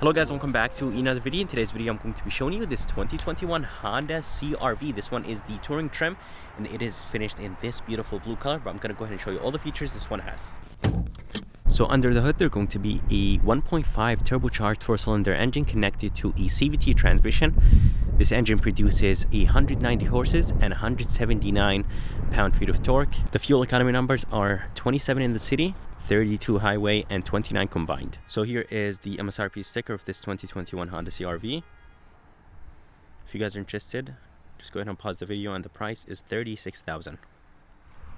Hello guys, welcome back to another video. In today's video I'm going to be showing you this 2021 Honda CR-V. This one is the touring trim and it is finished in this beautiful blue color, but I'm going to go ahead and show you all the features this one has. So under the hood there's going to be a 1.5 turbocharged 4-cylinder engine connected to a CVT transmission. This engine produces 190 horses and 179 pound-feet of torque. The fuel economy numbers are 27 in the city, 32 highway, and 29 combined. So here is the Msrp sticker of this 2021 Honda CR-V. If you guys are interested, just go ahead and pause the video, and the price is $36,000.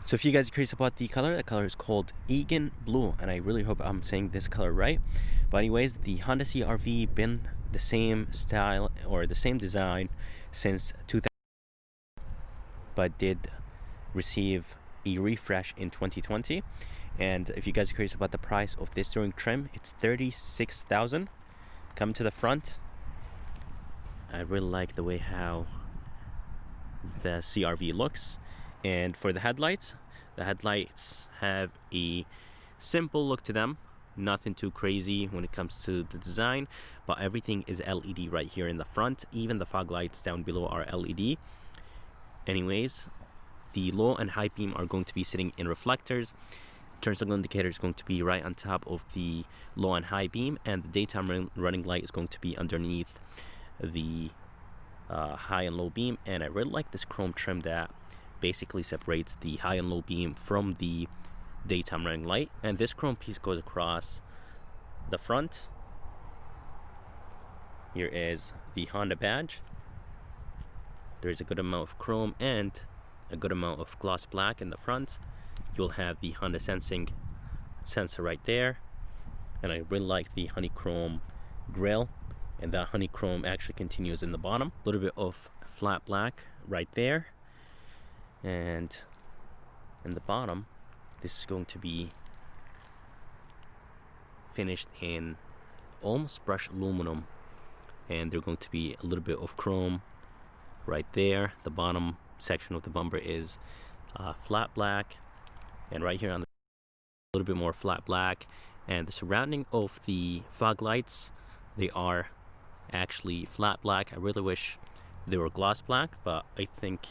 So if you guys are curious about the color is called Egan Blue, and I really hope I'm saying this color right. But anyways, the Honda CR-V been the same style or the same design since 2000, but did receive a refresh in 2020. And if you guys are curious about the price of this touring trim, it's $36,000. Come to the front. I really like the way how the CR-V looks. And for the headlights have a simple look to them, nothing too crazy when it comes to the design, but everything is LED right here in the front. Even the fog lights down below are LED. Anyways, the low and high beam are going to be sitting in reflectors. Turn signal indicator is going to be right on top of the low and high beam, and the daytime running light is going to be underneath the high and low beam. And I really like this chrome trim that basically separates the high and low beam from the daytime running light. And this chrome piece goes across the front. Here is the Honda badge. There's a good amount of chrome and a good amount of gloss black in the front. You'll have the Honda sensing sensor right there, and I really like the honeychrome grille, and that honeychrome actually continues in the bottom. A little bit of flat black right there, and in the bottom this is going to be finished in almost brushed aluminum, and there's going to be a little bit of chrome right there. The bottom section of the bumper is flat black, and right here on the a little bit more flat black. And the surrounding of the fog lights, they are actually flat black. I really wish they were gloss black, but I think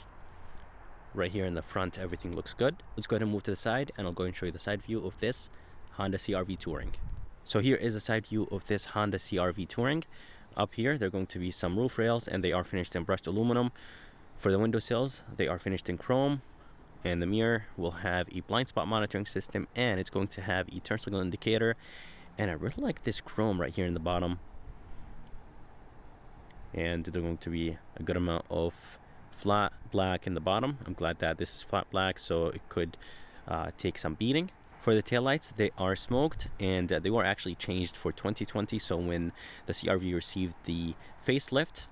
right here in the front everything looks good. Let's go ahead and move to the side, and I'll go and show you the side view of this Honda CR-V Touring. So here is the side view of this Honda CR-V Touring. Up here there are going to be some roof rails, and they are finished in brushed aluminum. For the windowsills, they are finished in chrome, and the mirror will have a blind spot monitoring system, and it's going to have a turn signal indicator. And I really like this chrome right here in the bottom, and there's going to be a good amount of flat black in the bottom. I'm glad that this is flat black, so it could take some beating. For the taillights, they are smoked, and they were actually changed for 2020. So when the CR-V received the facelift,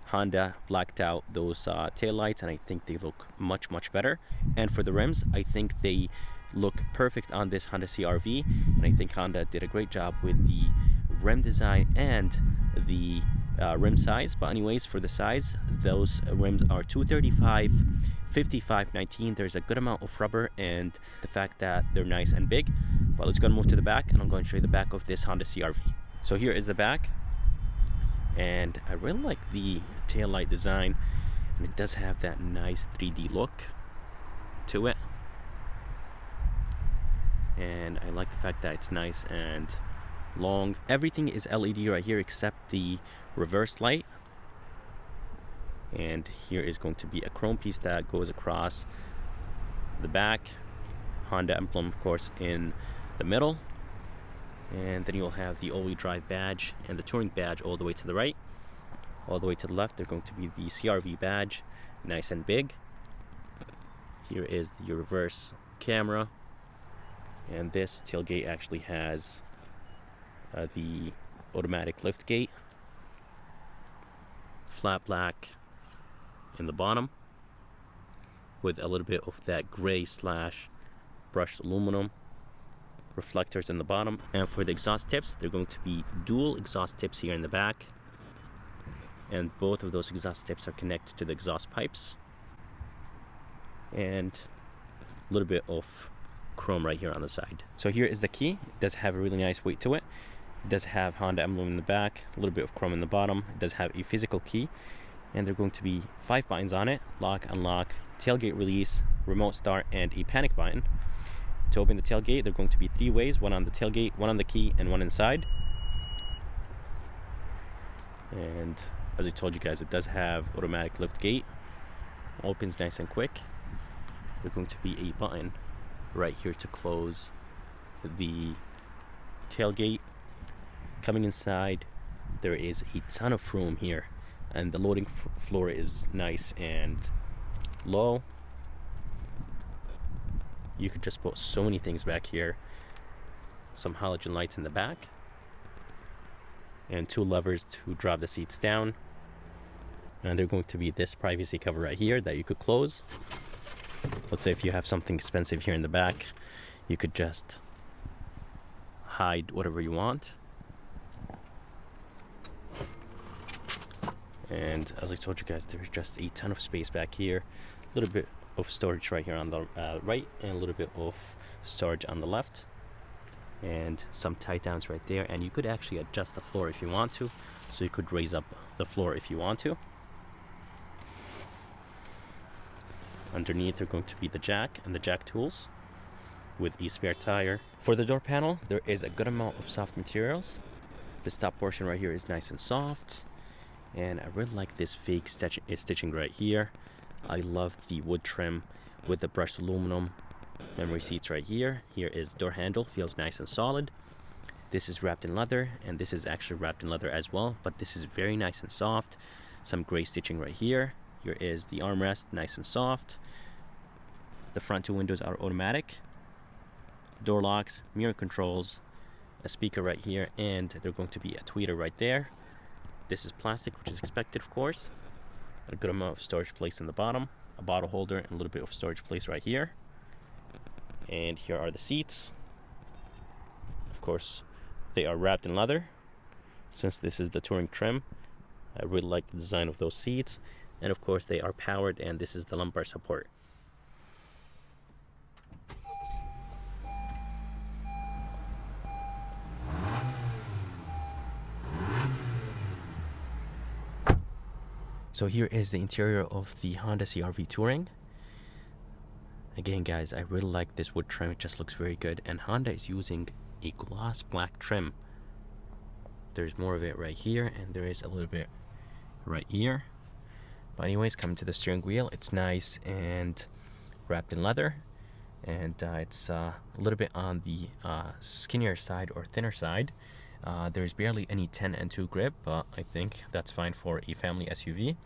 Honda blacked out those taillights, and I think they look much better. And for the rims, I think they look perfect on this Honda CR-V, and I think Honda did a great job with the rim design and the rim size. But anyways, for the size, those rims are 235 55 19. There's a good amount of rubber, and the fact that they're nice and big. But let's go and move to the back, and I'm going to show you the back of this Honda CR-V. So here is the back, and I really like the taillight design, and it does have that nice 3D look to it. And I like the fact that it's nice and long. Everything is LED right here except the reverse light. And here is going to be a chrome piece that goes across the back. Honda emblem, of course, in the middle. And then you'll have the all-wheel drive badge and the touring badge all the way to the right. All the way to the left, they're going to be the CR-V badge, nice and big. Here is the reverse camera. And this tailgate actually has the automatic lift gate. Flat black in the bottom with a little bit of that gray / brushed aluminum. Reflectors in the bottom. And for the exhaust tips, they're going to be dual exhaust tips here in the back, and both of those exhaust tips are connected to the exhaust pipes. And a little bit of chrome right here on the side. So here is the key. It does have a really nice weight to it. It does have Honda emblem in the back, a little bit of chrome in the bottom. It does have a physical key, and there are going to be 5 buttons on it: lock, unlock, tailgate release, remote start, and a panic button. To open the tailgate, there are going to be 3 ways: one on the tailgate, one on the key, and one inside. And as I told you guys, it does have automatic lift gate. Opens nice and quick. There's going to be a button right here to close the tailgate. Coming inside, there is a ton of room here, and the loading floor is nice and low. You could just put so many things back here. Some halogen lights in the back, and 2 levers to drop the seats down. And there's going to be this privacy cover right here that you could close. Let's say if you have something expensive here in the back, you could just hide whatever you want. And as I told you guys, there's just a ton of space back here. A little bit of storage right here on the right, and a little bit of storage on the left, and some tie downs right there. And you could actually adjust the floor if you want to, so you could raise up the floor if you want to. Underneath are going to be the jack and the jack tools with a spare tire. For the door panel, there is a good amount of soft materials. This top portion right here is nice and soft, and I really like this fake stitching right here. I love the wood trim with the brushed aluminum. Memory seats right here. Here is the door handle, feels nice and solid. This is wrapped in leather, and this is actually wrapped in leather as well, but this is very nice and soft. Some gray stitching right here. Here is the armrest, nice and soft. The front 2 windows are automatic. Door locks, mirror controls, a speaker right here, and there's going to be a tweeter right there. This is plastic, which is expected, of course. A good amount of storage place in the bottom, a bottle holder, and a little bit of storage place right here. And here are the seats. Of course, they are wrapped in leather. Since this is the touring trim, I really like the design of those seats. And of course, they are powered, and this is the lumbar support. So here is the interior of the Honda CR-V Touring. Again, guys, I really like this wood trim. It just looks very good. And Honda is using a gloss black trim. There's more of it right here, and there is a little bit right here. But anyways, coming to the steering wheel, it's nice and wrapped in leather. And it's a little bit on the skinnier side or thinner side. There's barely any 10 and 2 grip, but I think that's fine for a family SUV.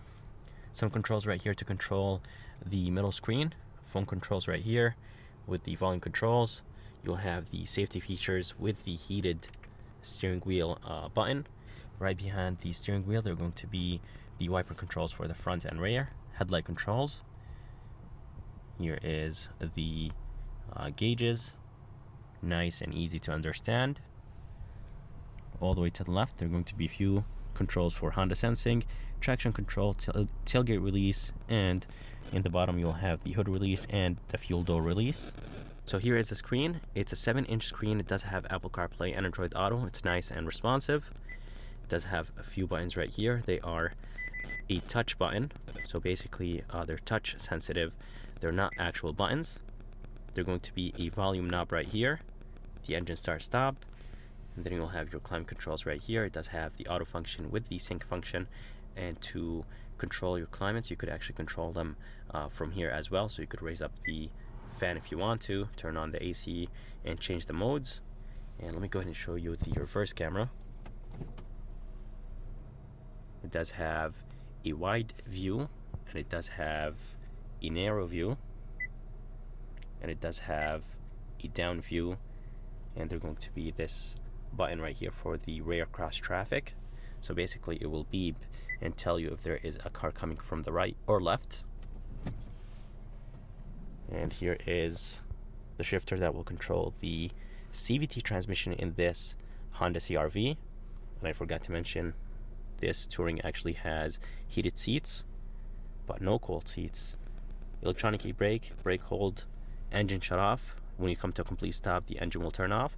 Some controls right here to control the middle screen. Phone controls right here with the volume controls. You'll have the safety features with the heated steering wheel button. Right behind the steering wheel, there are going to be the wiper controls for the front and rear. Headlight controls. Here is the gauges. Nice and easy to understand. All the way to the left, there are going to be a few controls for Honda sensing, traction control, tailgate release, and in the bottom you'll have the hood release and the fuel door release. So here is the screen. It's a 7-inch screen. It does have Apple CarPlay and Android Auto. It's nice and responsive. It does have a few buttons right here. They are a touch button, so basically they're touch sensitive. They're not actual buttons. They're going to be a volume knob right here, the engine start stop, and then you'll have your climate controls right here. It does have the auto function with the sync function, and to control your climates, you could actually control them from here as well. So you could raise up the fan if you want to, turn on the AC, and change the modes. And let me go ahead and show you the reverse camera. It does have a wide view, and it does have a narrow view, and it does have a down view, and there's going to be this button right here for the rear cross traffic. So basically it will beep and tell you if there is a car coming from the right or left. And here is the shifter that will control the CVT transmission in this Honda CR-V. And I forgot to mention, this Touring actually has heated seats, but no cold seats. Electronic e-brake, brake hold, engine shut off. When you come to a complete stop, the engine will turn off.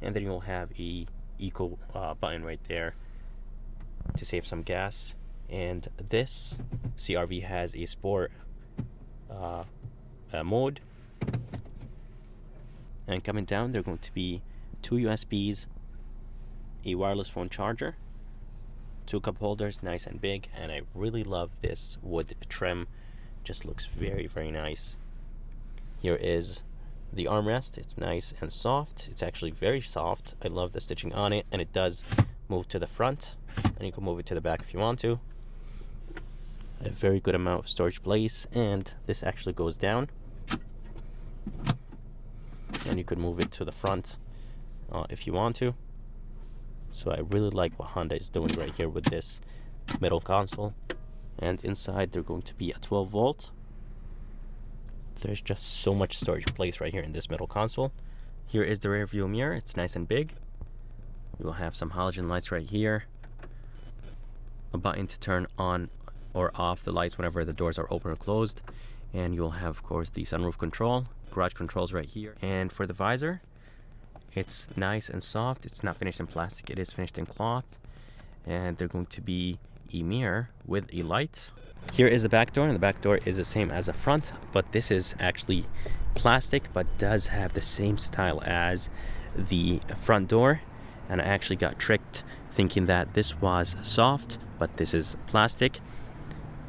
And then you'll have a eco button right there to save some gas. And this CRV has a sport mode. And coming down, there are going to be 2 USBs, a wireless phone charger, 2 cup holders, nice and big. And I really love this wood trim, just looks very, very nice. Here is the armrest. It's nice and soft. It's actually very soft. I love the stitching on it, and it does move to the front, and you can move it to the back if you want to. A very good amount of storage place, and this actually goes down, and you could move it to the front if you want to. So I really like what Honda is doing right here with this middle console. And inside they're going to be a 12 volt. There's just so much storage place right here in this middle console. Here is the rear view mirror. It's nice and big. You will have some halogen lights right here, a button to turn on or off the lights whenever the doors are open or closed, and you'll have, of course, the sunroof control, garage controls right here. And for the visor, it's nice and soft. It's not finished in plastic, it is finished in cloth. And they're going to be a mirror with a light. Here is the back door, and the back door is the same as the front, but this is actually plastic but does have the same style as the front door. And I actually got tricked thinking that this was soft, but this is plastic.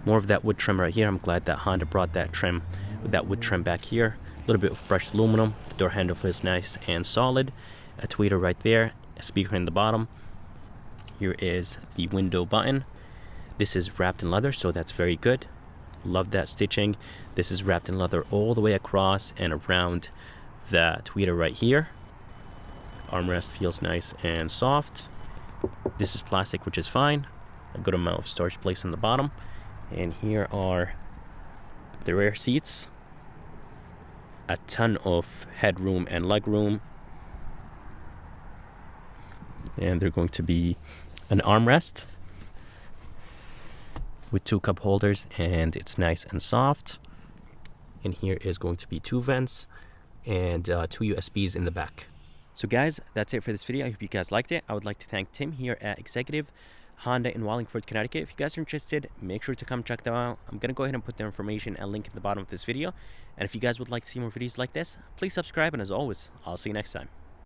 More of that wood trim right here. I'm glad that Honda brought that trim with that wood trim back here. A little bit of brushed aluminum. The door handle feels nice and solid. A tweeter right there, a speaker in the bottom. Here is the window button. This is wrapped in leather, so that's very good. Love that stitching. This is wrapped in leather all the way across and around the tweeter right here. Armrest feels nice and soft. This is plastic, which is fine. A good amount of storage place in the bottom. And here are the rear seats. A ton of headroom and legroom. And they're going to be an armrest with 2 cup holders, and it's nice and soft. And here is going to be 2 vents and 2 USBs in the back. So guys, that's it for this video. I hope you guys liked it. I would like to thank Tim here at Executive Honda in Wallingford, Connecticut. If you guys are interested, make sure to come check them out. I'm going to go ahead and put their information and link in the bottom of this video. And if you guys would like to see more videos like this, please subscribe. And as always, I'll see you next time.